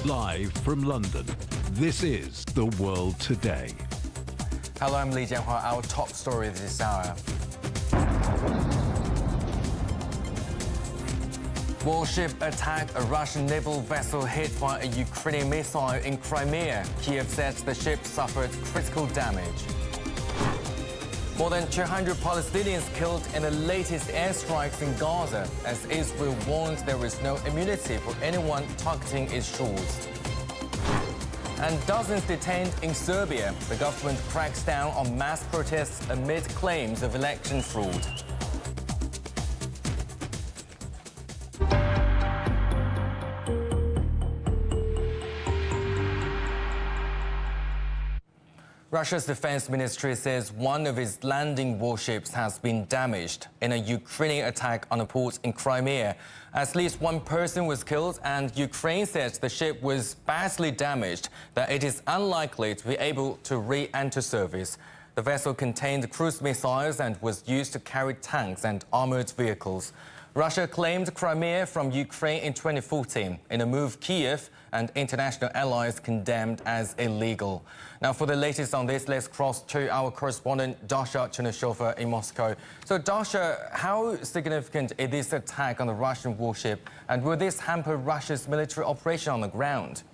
Live from London, this is The World Today. Hello, I'm Li Jianhua. Our top story this hour. Warship attack, a Russian naval vessel hit by a Ukrainian missile in Crimea. Kiev says the ship suffered critical damage. More than 200 Palestinians killed in the latest airstrikes in Gaza, as Israel warns there is no immunity for anyone targeting its shores. And dozens detained in Serbia. The government cracks down on mass protests amid claims of election fraud. Russia's defense ministry says one of its landing warships has been damaged in a Ukrainian attack on a port in Crimea. At least one person was killed, and Ukraine says the ship was badly damaged, that it is unlikely to be able to re-enter service. The vessel contained cruise missiles and was used to carry tanks and armored vehicles. Russia claimed Crimea from Ukraine in 2014 in a move Kiev and international allies condemned as illegal. Now, for the latest on this, let's cross to our correspondent Dasha Chernyshova in Moscow. So, Dasha, how significant is this attack on the Russian warship, and will this hamper Russia's military operation on the ground?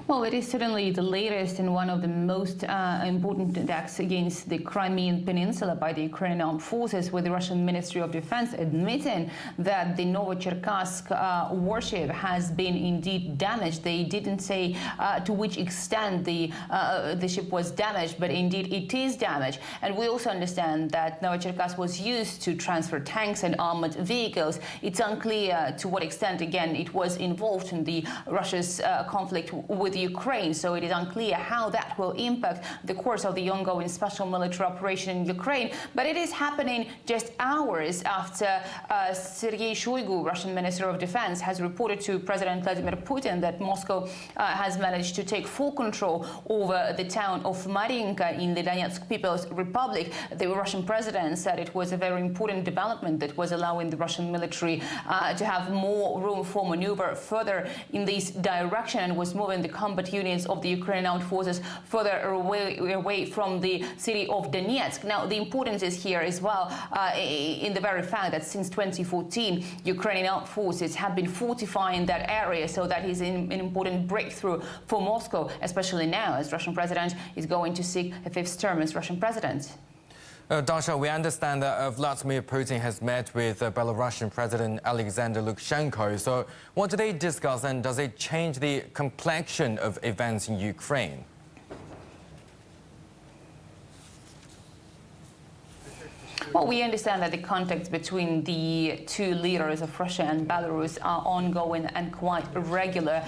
Well, it is certainly the latest and one of the most important attacks against the Crimean Peninsula by the Ukrainian armed forces, with the Russian Ministry of Defense admitting that the Novocherkassk warship has been indeed damaged. They didn't say to which extent the ship was damaged, but indeed it is damaged. And we also understand that Novocherkassk was used to transfer tanks and armored vehicles. It's unclear to what extent, again, it was involved in the Russia's conflict with Ukraine, so it is unclear how that will impact the course of the ongoing special military operation in Ukraine. But it is happening just hours after Sergei Shoigu, Russian Minister of Defense, has reported to President Vladimir Putin that Moscow has managed to take full control over the town of Mariinka in the Donetsk People's Republic. The Russian president said it was a very important development that was allowing the Russian military to have more room for maneuver further in this direction, and was moving the combat units of the Ukrainian armed forces further away from the city of Donetsk. Now, the importance is here as well in the very fact that since 2014, Ukrainian armed forces have been fortifying that area, so that is an important breakthrough for Moscow, especially now as Russian president is going to seek a fifth term as Russian president. Dasha, we understand that Vladimir Putin has met with Belarusian President Alexander Lukashenko. So what do they discuss, and does it change the complexion of events in Ukraine? Well, we understand that the contacts between the two leaders of Russia and Belarus are ongoing and quite regular.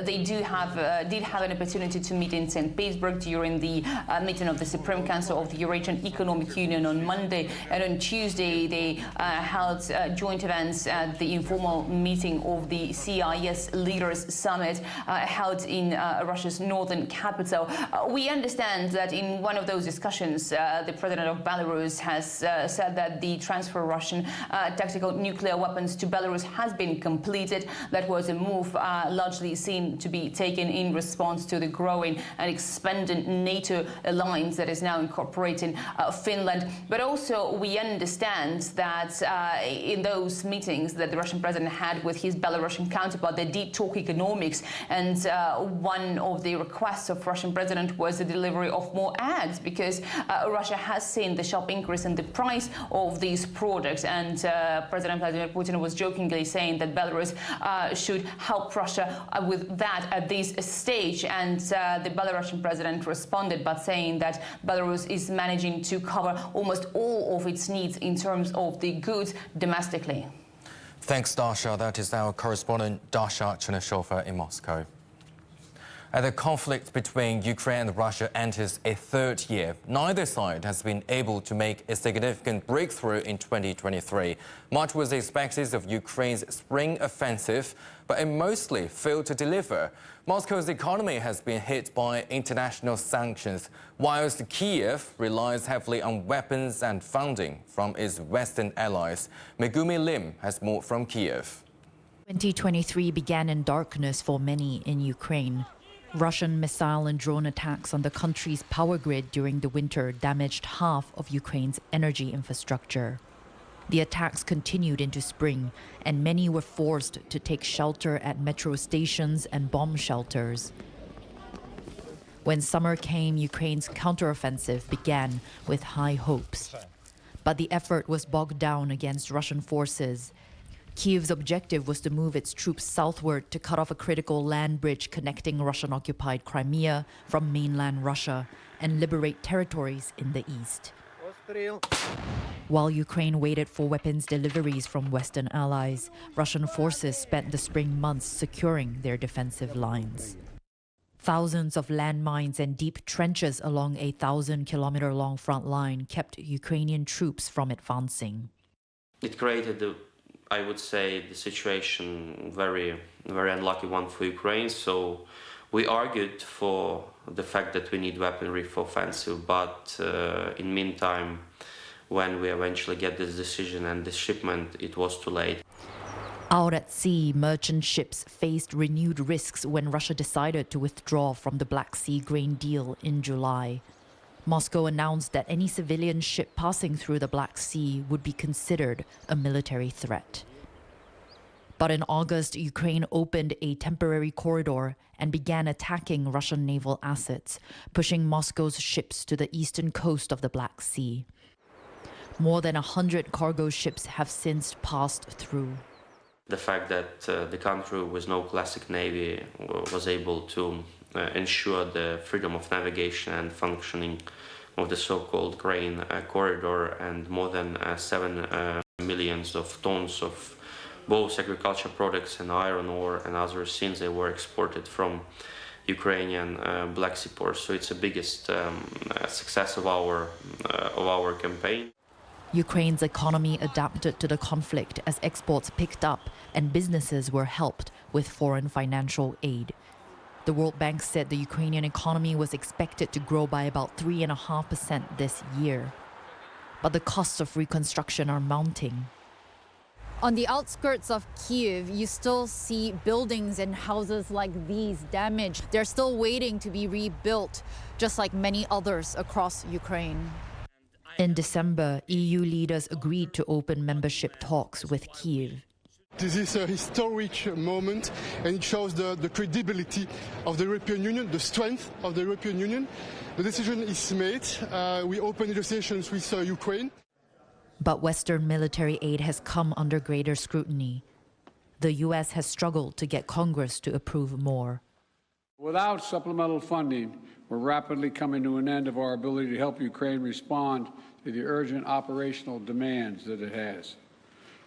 They did have an opportunity to meet in St. Petersburg during the meeting of the Supreme Council of the Eurasian Economic Union on Monday, and on Tuesday they held joint events at the informal meeting of the CIS Leaders Summit held in Russia's northern capital. We understand that in one of those discussions, the president of Belarus has said that the transfer of Russian tactical nuclear weapons to Belarus has been completed. That was a move largely seen to be taken in response to the growing and expanding NATO alliance that is now incorporating Finland. But also we understand that in those meetings that the Russian president had with his Belarusian counterpart, they did talk economics, and one of the requests of Russian president was the delivery of more eggs, because Russia has seen the sharp increase in the price of these products, and President Vladimir Putin was jokingly saying that Belarus should help Russia with that at this stage, and the Belarusian president responded by saying that Belarus is managing to cover almost all of its needs in terms of the goods domestically. Thanks, Dasha. That is our correspondent Dasha Chernyshova in Moscow. As the conflict between Ukraine and Russia enters a third year, neither side has been able to make a significant breakthrough in 2023. Much was expected of Ukraine's spring offensive, but it mostly failed to deliver. Moscow's economy has been hit by international sanctions, whilst Kiev relies heavily on weapons and funding from its Western allies. Megumi Lim has more from Kiev. 2023 began in darkness for many in Ukraine. Russian missile and drone attacks on the country's power grid during the winter damaged half of Ukraine's energy infrastructure. The attacks continued into spring, and many were forced to take shelter at metro stations and bomb shelters. When summer came, Ukraine's counteroffensive began with high hopes. But the effort was bogged down against Russian forces. Kyiv's objective was to move its troops southward to cut off a critical land bridge connecting Russian-occupied Crimea from mainland Russia and liberate territories in the east. While Ukraine waited for weapons deliveries from Western allies, Russian forces spent the spring months securing their defensive lines. Thousands of landmines and deep trenches along a 1,000-kilometer-long front line kept Ukrainian troops from advancing. It created I would say the situation very unlucky one for Ukraine. So we argued for the fact that we need weaponry for offensive, but in meantime, when we eventually get this decision and this shipment, it was too late. Out at sea, merchant ships faced renewed risks when Russia decided to withdraw from the Black Sea grain deal in July. Moscow announced that any civilian ship passing through the Black Sea would be considered a military threat. But in August, Ukraine opened a temporary corridor and began attacking Russian naval assets, pushing Moscow's ships to the eastern coast of the Black Sea. More than 100 cargo ships have since passed through. The fact that the country with no classic navy was able to ensure the freedom of navigation and functioning of the so-called grain corridor, and more than 7 million tons of both agricultural products and iron ore and other things they were exported from Ukrainian Black Sea ports. So it's the biggest success of our campaign. Ukraine's economy adapted to the conflict as exports picked up and businesses were helped with foreign financial aid. The World Bank said the Ukrainian economy was expected to grow by about 3.5% this year. But the costs of reconstruction are mounting. On the outskirts of Kyiv, you still see buildings and houses like these damaged. They're still waiting to be rebuilt, just like many others across Ukraine. In December, EU leaders agreed to open membership talks with Kyiv. This is a historic moment, and it shows the credibility of the European Union, the strength of the European Union. The decision is made. We open negotiations with Ukraine. But Western military aid has come under greater scrutiny. The U.S. has struggled to get Congress to approve more. Without supplemental funding, we're rapidly coming to an end of our ability to help Ukraine respond to the urgent operational demands that it has.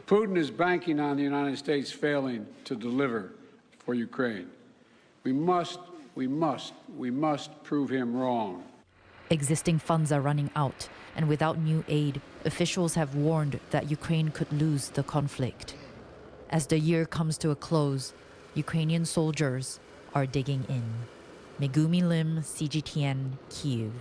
Putin is banking on the United States failing to deliver for Ukraine. We must prove him wrong. Existing funds are running out, and without new aid, officials have warned that Ukraine could lose the conflict. As the year comes to a close, Ukrainian soldiers are digging in. Megumi Lim, CGTN, Kyiv.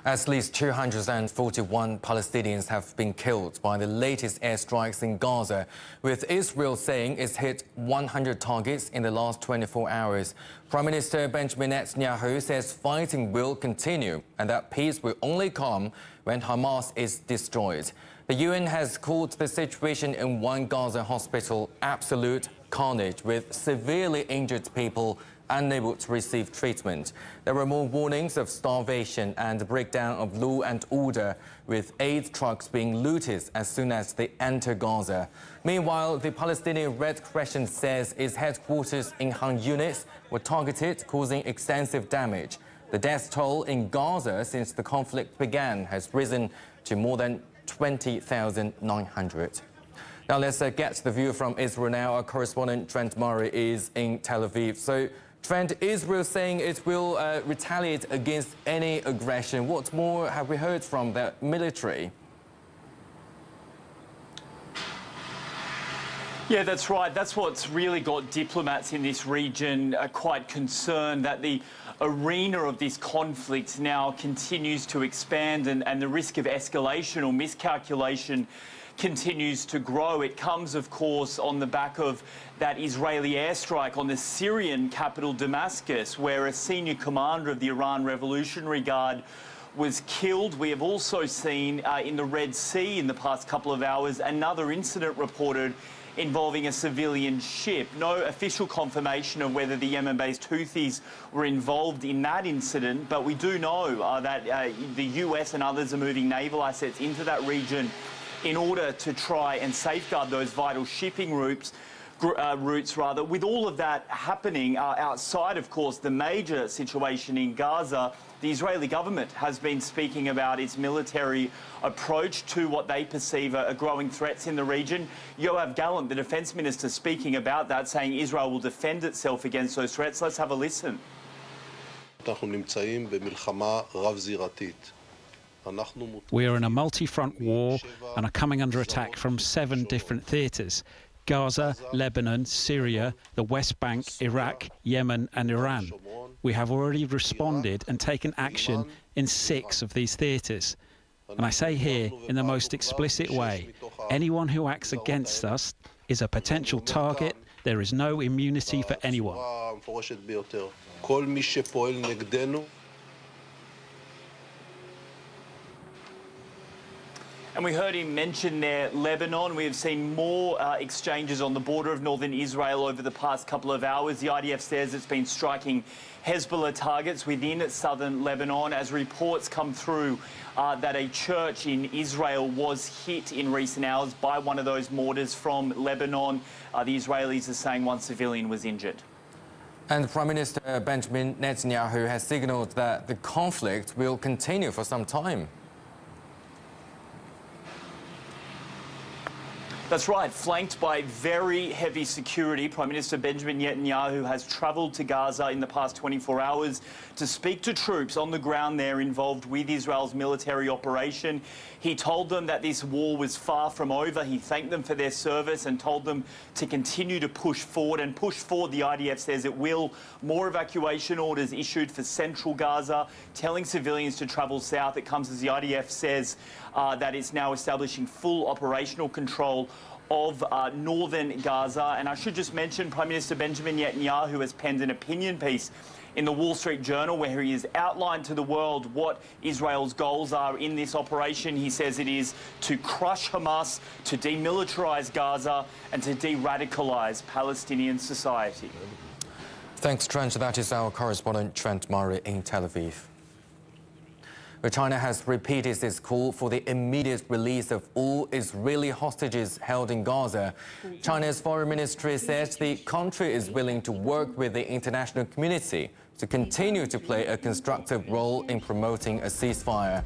At least 241 Palestinians have been killed by the latest airstrikes in Gaza, with Israel saying it's hit 100 targets in the last 24 hours. Prime Minister Benjamin Netanyahu says fighting will continue and that peace will only come when Hamas is destroyed. The UN has called the situation in one Gaza hospital absolute carnage, with severely injured people unable to receive treatment. There were more warnings of starvation and breakdown of law and order, with aid trucks being looted as soon as they enter Gaza. Meanwhile, the Palestinian Red Crescent says its headquarters in Khan Yunis were targeted, causing extensive damage. The death toll in Gaza since the conflict began has risen to more than 20,900. Now let's get the view from Israel now. Our correspondent Trent Murray is in Tel Aviv. So Trent, Israel saying it will retaliate against any aggression. What more have we heard from the military? Yeah, that's right. That's what's really got diplomats in this region quite concerned, that the arena of this conflict now continues to expand and the risk of escalation or miscalculation continues to grow. It comes, of course, on the back of that Israeli airstrike on the Syrian capital Damascus, where a senior commander of the Iran Revolutionary Guard was killed. We have also seen in the Red Sea in the past couple of hours another incident reported involving a civilian ship. No official confirmation of whether the Yemen-based Houthis were involved in that incident, but we do know that the US and others are moving naval assets into that region in order to try and safeguard those vital shipping routes. With all of that happening outside, of course, the major situation in Gaza, the Israeli government has been speaking about its military approach to what they perceive are growing threats in the region. Yoav Gallant, the defence minister, speaking about that, saying Israel will defend itself against those threats. Let's have a listen. We are in a multi-front war and are coming under attack from 7 different theatres: Gaza, Lebanon, Syria, the West Bank, Iraq, Yemen and Iran. We have already responded and taken action in 6 of these theatres. And I say here in the most explicit way, anyone who acts against us is a potential target. There is no immunity for anyone. And we heard him mention there Lebanon. We have seen more exchanges on the border of northern Israel over the past couple of hours. The IDF says it's been striking Hezbollah targets within southern Lebanon as reports come through that a church in Israel was hit in recent hours by one of those mortars from Lebanon. The Israelis are saying one civilian was injured. And Prime Minister Benjamin Netanyahu has signalled that the conflict will continue for some time. That's right, flanked by very heavy security. Prime Minister Benjamin Netanyahu has travelled to Gaza in the past 24 hours to speak to troops on the ground there involved with Israel's military operation. He told them that this war was far from over. He thanked them for their service and told them to continue to push forward. And push forward, the IDF says it will. More evacuation orders issued for central Gaza, telling civilians to travel south. It comes as the IDF says that it's now establishing full operational control of northern Gaza. And I should just mention Prime Minister Benjamin Netanyahu has penned an opinion piece in the Wall Street Journal where he has outlined to the world what Israel's goals are in this operation. He says it is to crush Hamas, to demilitarize Gaza and to de-radicalize Palestinian society. Thanks, Trent. That is our correspondent Trent Murray in Tel Aviv. China has repeated its call for the immediate release of all Israeli hostages held in Gaza. China's foreign ministry says the country is willing to work with the international community to continue to play a constructive role in promoting a ceasefire.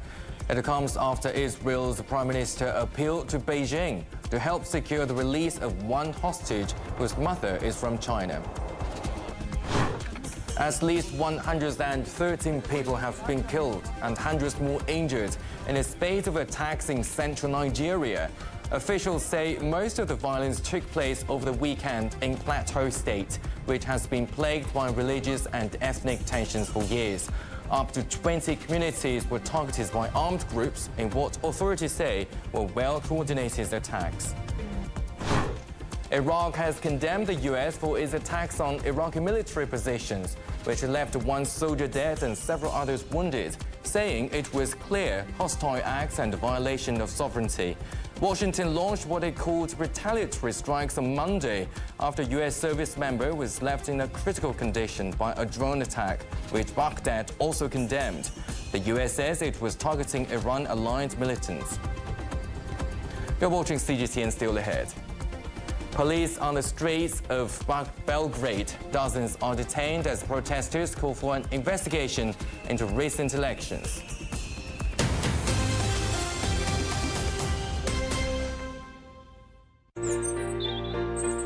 It comes after Israel's Prime Minister appealed to Beijing to help secure the release of one hostage whose mother is from China. At least 113 people have been killed and hundreds more injured in a spate of attacks in central Nigeria. Officials say most of the violence took place over the weekend in Plateau State, which has been plagued by religious and ethnic tensions for years. Up to 20 communities were targeted by armed groups in what authorities say were well-coordinated attacks. Iraq has condemned the US for its attacks on Iraqi military positions, which left one soldier dead and several others wounded, saying it was clear hostile acts and a violation of sovereignty. Washington launched what it called retaliatory strikes on Monday after a US service member was left in a critical condition by a drone attack, which Baghdad also condemned. The US says it was targeting Iran-aligned militants. You're watching CGTN. Still ahead. Police on the streets of Belgrade. Dozens are detained as protesters call for an investigation into recent elections.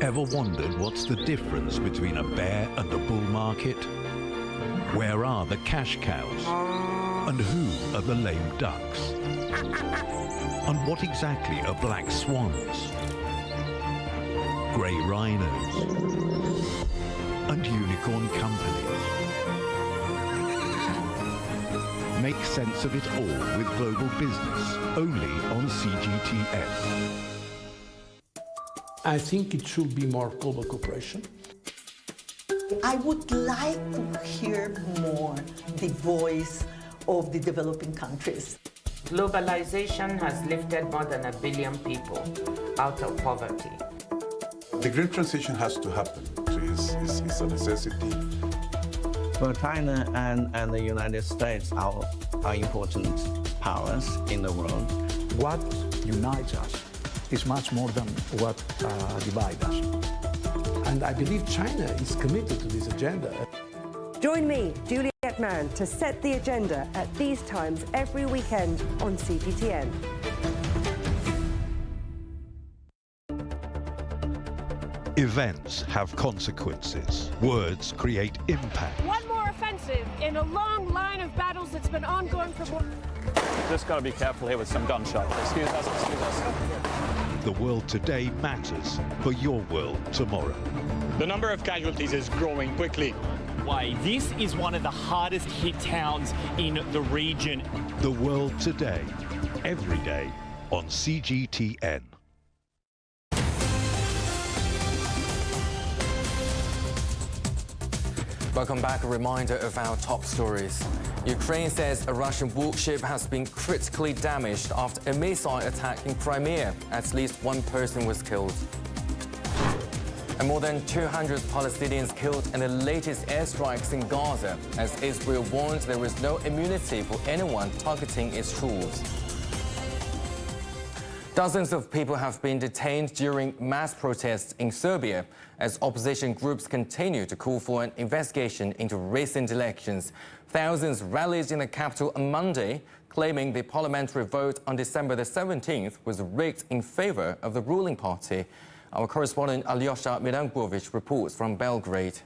Ever wondered what's the difference between a bear and a bull market? Where are the cash cows? And who are the lame ducks? And what exactly are black swans? Grey rhinos? And unicorn companies? Make sense of it all with Global Business, only on CGTN. I think it should be more global cooperation. I would like to hear more the voice of the developing countries. Globalization has lifted more than 1 billion people out of poverty. The green transition has to happen. It's a necessity. Well, China and the United States are important powers in the world. What unites us is much more than what divides us. And I believe China is committed to this agenda. Join me, Juliet Mann, to set the agenda at these times every weekend on CGTN. Events have consequences. Words create impact. One more offensive in a long line of battles that's been ongoing for more. Just got to be careful here with some gunshots. Excuse us. The world today matters for your world tomorrow. The number of casualties is growing quickly. Why, this is one of the hardest hit towns in the region. The world today, every day on CGTN. Welcome back. A reminder of our top stories. Ukraine says a Russian warship has been critically damaged after a missile attack in Crimea. At least one person was killed. And more than 200 Palestinians killed in the latest airstrikes in Gaza, as Israel warns there is no immunity for anyone targeting its shores. Dozens of people have been detained during mass protests in Serbia as opposition groups continue to call for an investigation into recent elections. Thousands rallied in the capital on Monday, claiming the parliamentary vote on December the 17th was rigged in favor of the ruling party. Our correspondent Alyosha Mirankovic reports from Belgrade.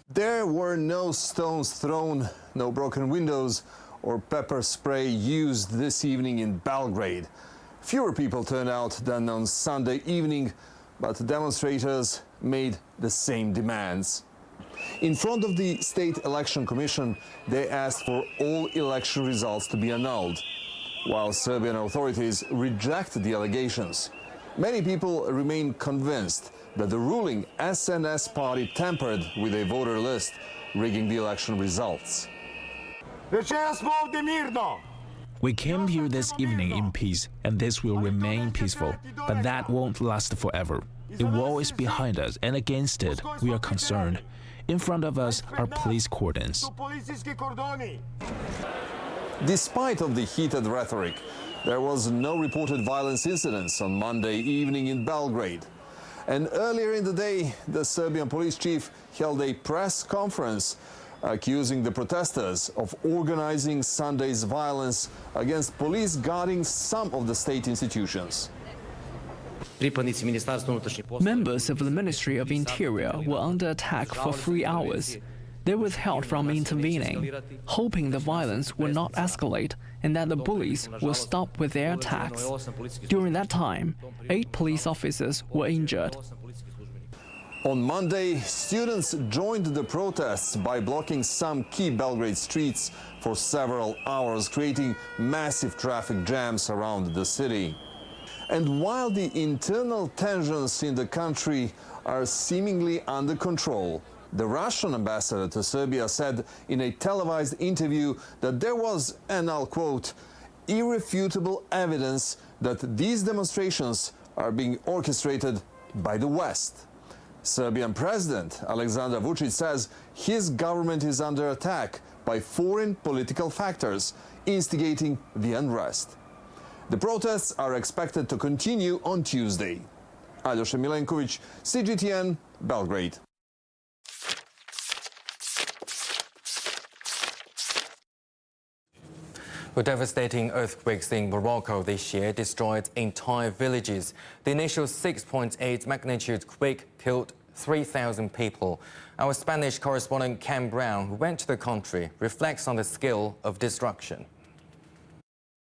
There were no stones thrown, no broken windows or pepper spray used this evening in Belgrade. Fewer people turned out than on Sunday evening, but demonstrators made the same demands. In front of the State Election Commission, they asked for all election results to be annulled, while Serbian authorities rejected the allegations. Many people remain convinced that the ruling SNS party tampered with a voter list, rigging the election results. We came here this evening in peace, and this will remain peaceful, but that won't last forever. The war is behind us, and against it, we are concerned. In front of us are police cordons. Despite of the heated rhetoric, there was no reported violence incidents on Monday evening in Belgrade. And earlier in the day, the Serbian police chief held a press conference accusing the protesters of organizing Sunday's violence against police guarding some of the state institutions. Members of the Ministry of Interior were under attack for 3 hours. They withheld from intervening, hoping the violence would not escalate and that the bullies will stop with their attacks. During that time, 8 police officers were injured. On Monday, students joined the protests by blocking some key Belgrade streets for several hours, creating massive traffic jams around the city. And while the internal tensions in the country are seemingly under control, the Russian ambassador to Serbia said in a televised interview that there was, and I'll quote, irrefutable evidence that these demonstrations are being orchestrated by the West. Serbian President Aleksandar Vučić says his government is under attack by foreign political factors, instigating the unrest. The protests are expected to continue on Tuesday. Aljosha Milenkovic, CGTN, Belgrade. Well, devastating earthquakes in Morocco this year destroyed entire villages. The initial 6.8 magnitude quake killed 3,000 people. Our Spanish correspondent Cam Brown, who went to the country, reflects on the scale of destruction.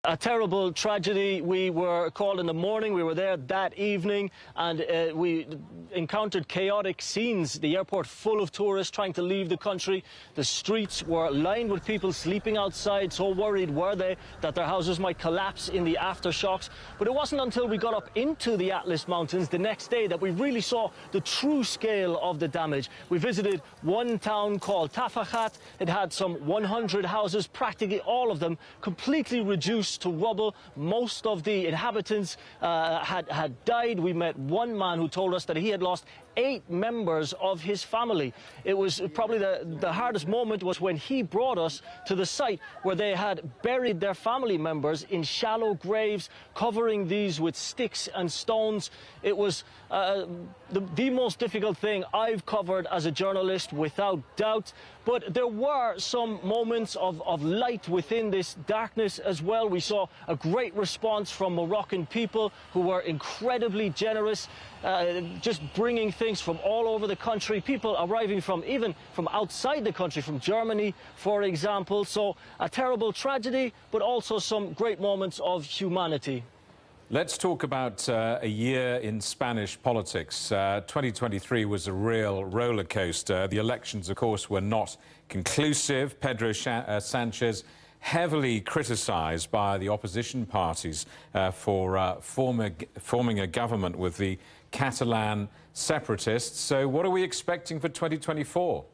A terrible tragedy. We were called in the morning. We were there that evening, and we encountered chaotic scenes. The airport full of tourists trying to leave the country. The streets were lined with people sleeping outside, so worried were they that their houses might collapse in the aftershocks. But it wasn't until we got up into the Atlas Mountains the next day that we really saw the true scale of the damage. We visited one town called Tafahat. It had some 100 houses, practically all of them completely reduced to rubble. Most of the inhabitants had died. We met one man who told us that he had lost 8 members of his family. It was probably the hardest moment was when he brought us to the site where they had buried their family members in shallow graves, covering these with sticks and stones. It was the most difficult thing I've covered as a journalist, without doubt. But there were some moments of light within this darkness as well. We saw a great response from Moroccan people who were incredibly generous, just bringing things from all over the country, people arriving even from outside the country, from Germany, for example. So a terrible tragedy, but also some great moments of humanity. Let's talk about a year in Spanish politics. 2023 was a real roller coaster. The elections, of course, were not conclusive. Pedro Sanchez heavily criticised by the opposition parties for forming a government with the Catalan separatists. So what are we expecting for 2024?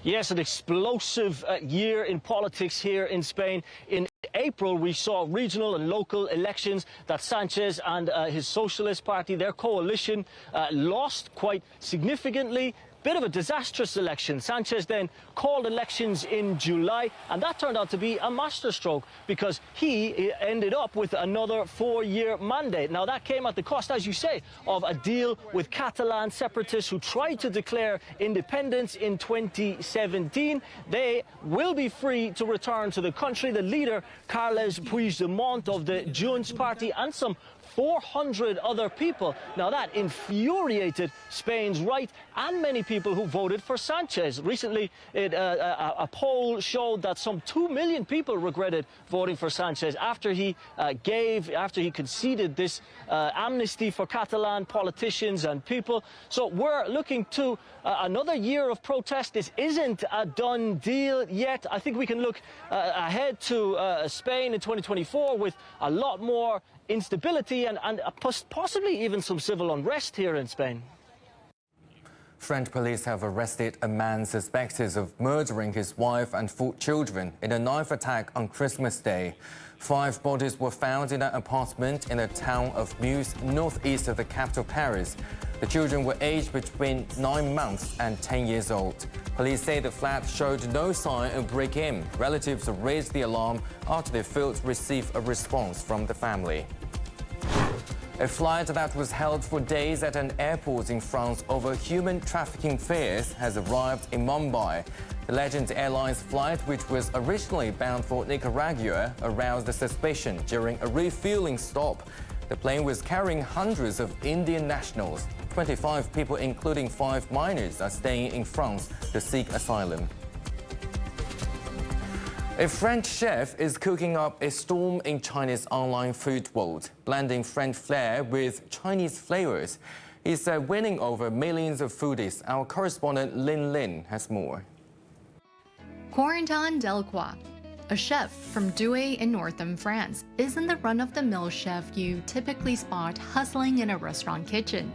Yes, an explosive year in politics here in Spain. In April, we saw regional and local elections that Sanchez and his Socialist Party, their coalition, lost quite significantly. Bit of a disastrous election. Sanchez then called elections in July, and that turned out to be a masterstroke because he ended up with another 4-year mandate. Now, that came at the cost, as you say, of a deal with Catalan separatists who tried to declare independence in 2017. They will be free to return to the country. The leader, Carles Puigdemont of the Junts party, and some 400 other people. Now, that infuriated Spain's right and many people who voted for Sanchez. Recently, a poll showed that some 2 million people regretted voting for Sanchez after he conceded this amnesty for Catalan politicians and people. So we're looking to another year of protest. This isn't a done deal yet. I think we can look ahead to Spain in 2024 with a lot more instability and possibly even some civil unrest here in Spain. French police have arrested a man suspected of murdering his wife and 4 children in a knife attack on Christmas Day. 5 bodies were found in an apartment in the town of Meuse, northeast of the capital, Paris. The children were aged between 9 months and 10 years old. Police say the flat showed no sign of break-in. Relatives raised the alarm after they failed to receive a response from the family. A flight that was held for days at an airport in France over human trafficking fears has arrived in Mumbai. The Legend Airlines flight, which was originally bound for Nicaragua, aroused the suspicion during a refueling stop. The plane was carrying hundreds of Indian nationals. 25 people, including 5 minors, are staying in France to seek asylum. A French chef is cooking up a storm in China's online food world, blending French flair with Chinese flavors. He's winning over millions of foodies. Our correspondent Lin Lin has more. Corentin Delacroix, a chef from Douai in northern France, isn't the run-of-the-mill chef you typically spot hustling in a restaurant kitchen.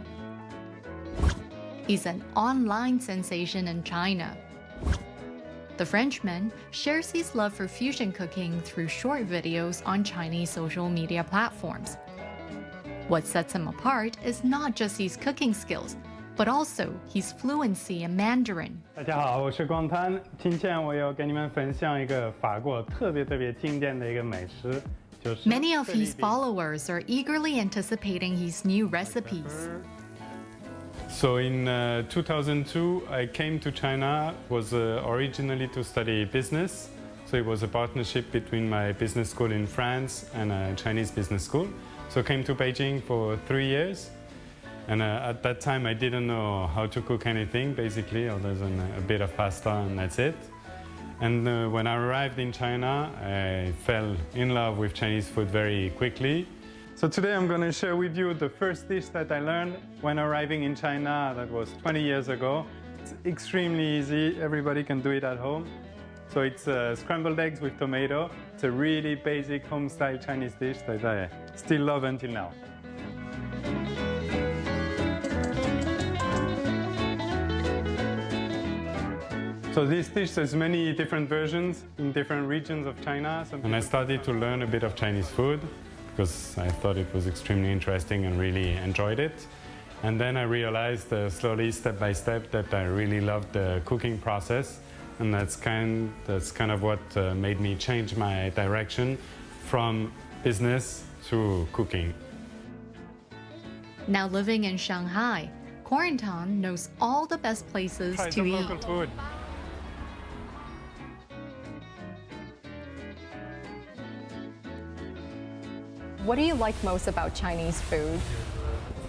He's an online sensation in China. The Frenchman shares his love for fusion cooking through short videos on Chinese social media platforms. What sets him apart is not just his cooking skills, but also his fluency in Mandarin. 大家好，我是光滩。今天我要跟你们分享一个法国特别经典的一个美食， Many of his followers are eagerly anticipating his new recipes. So in 2002, I came to China, was originally to study business. So it was a partnership between my business school in France and a Chinese business school. So I came to Beijing for 3 years. And at that time, I didn't know how to cook anything, basically, other than a bit of pasta, and that's it. And when I arrived in China, I fell in love with Chinese food very quickly. So today I'm going to share with you the first dish that I learned when arriving in China. That was 20 years ago. It's extremely easy. Everybody can do it at home. So it's scrambled eggs with tomato. It's a really basic home-style Chinese dish that I still love until now. So this dish has many different versions in different regions of China. And I started to learn a bit of Chinese food because I thought it was extremely interesting and really enjoyed it. And then I realized slowly, step by step, that I really loved the cooking process. And that's kind of what made me change my direction from business to cooking. Now living in Shanghai, Corentin knows all the best places to eat. Local food. What do you like most about Chinese food?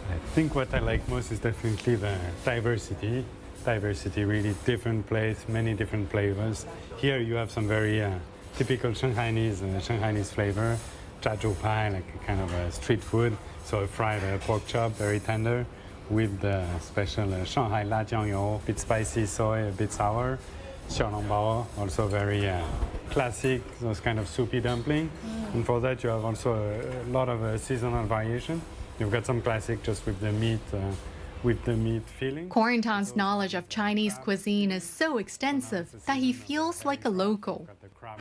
I think what I like most is definitely the diversity. Diversity, really different plates, many different flavors. Here you have some very typical Shanghainese flavor, zhazhu pai, like a kind of a street food. So a fried pork chop, very tender, with the special Shanghai la jiang you, a bit spicy soy, a bit sour. Xiaolongbao, also very classic, those kind of soupy dumpling. And for that you have also a lot of seasonal variation. You've got some classic just with the meat filling. Corentin's knowledge of Chinese cuisine is so extensive that he feels like a local.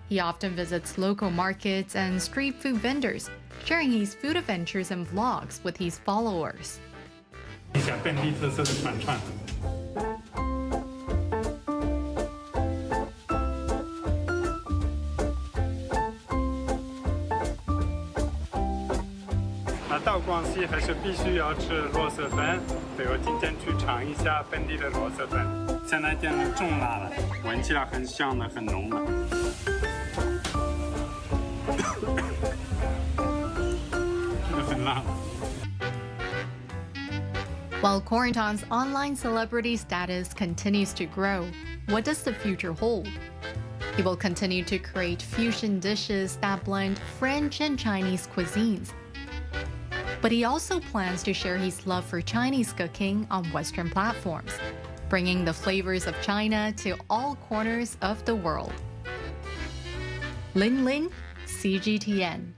He often visits local markets and street food vendors, sharing his food adventures and vlogs with his followers. 一下本地特色的串串。到广西还是必须要吃螺蛳粉，所以我今天去尝一下本地的螺蛳粉。现在变成重辣了，闻起来很香的，很浓的。真的很辣。While Corentin's online celebrity status continues to grow, what does the future hold? He will continue to create fusion dishes that blend French and Chinese cuisines. But he also plans to share his love for Chinese cooking on Western platforms, bringing the flavors of China to all corners of the world. Ling Ling, CGTN.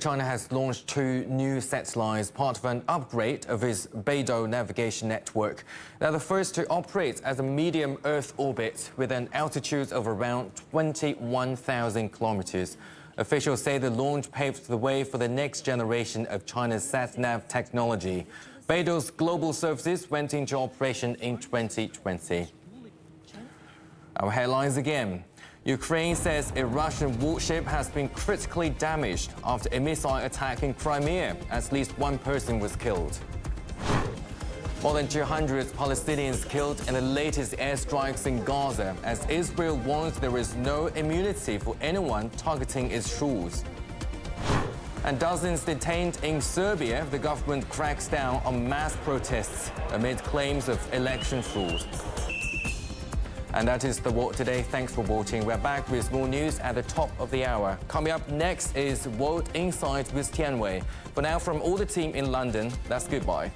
China has launched 2 new satellites, part of an upgrade of its Beidou navigation network. They're the first to operate at a medium Earth orbit with an altitude of around 21,000 kilometers. Officials say the launch paved the way for the next generation of China's sat-nav technology. Beidou's global services went into operation in 2020. Our headlines again. Ukraine says a Russian warship has been critically damaged after a missile attack in Crimea. At least 1 person was killed. More than 200 Palestinians killed in the latest airstrikes in Gaza, as Israel warns there is no immunity for anyone targeting its shores. And dozens detained in Serbia, the government cracks down on mass protests amid claims of election fraud. And that is the World Today. Thanks for watching. We're back with more news at the top of the hour. Coming up next is World Insight with Tianwei. For now, from all the team in London, that's goodbye.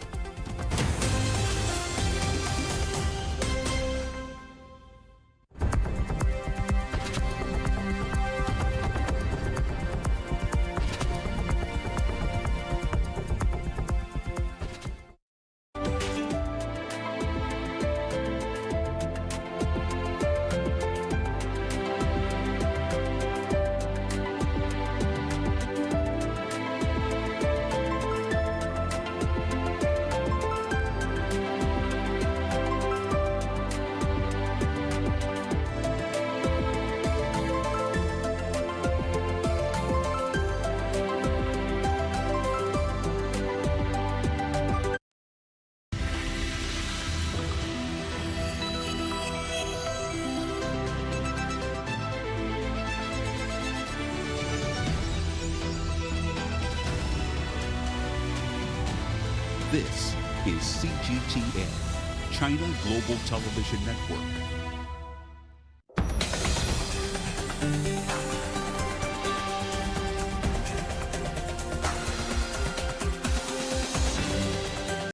This is CGTN, China Global Television Network.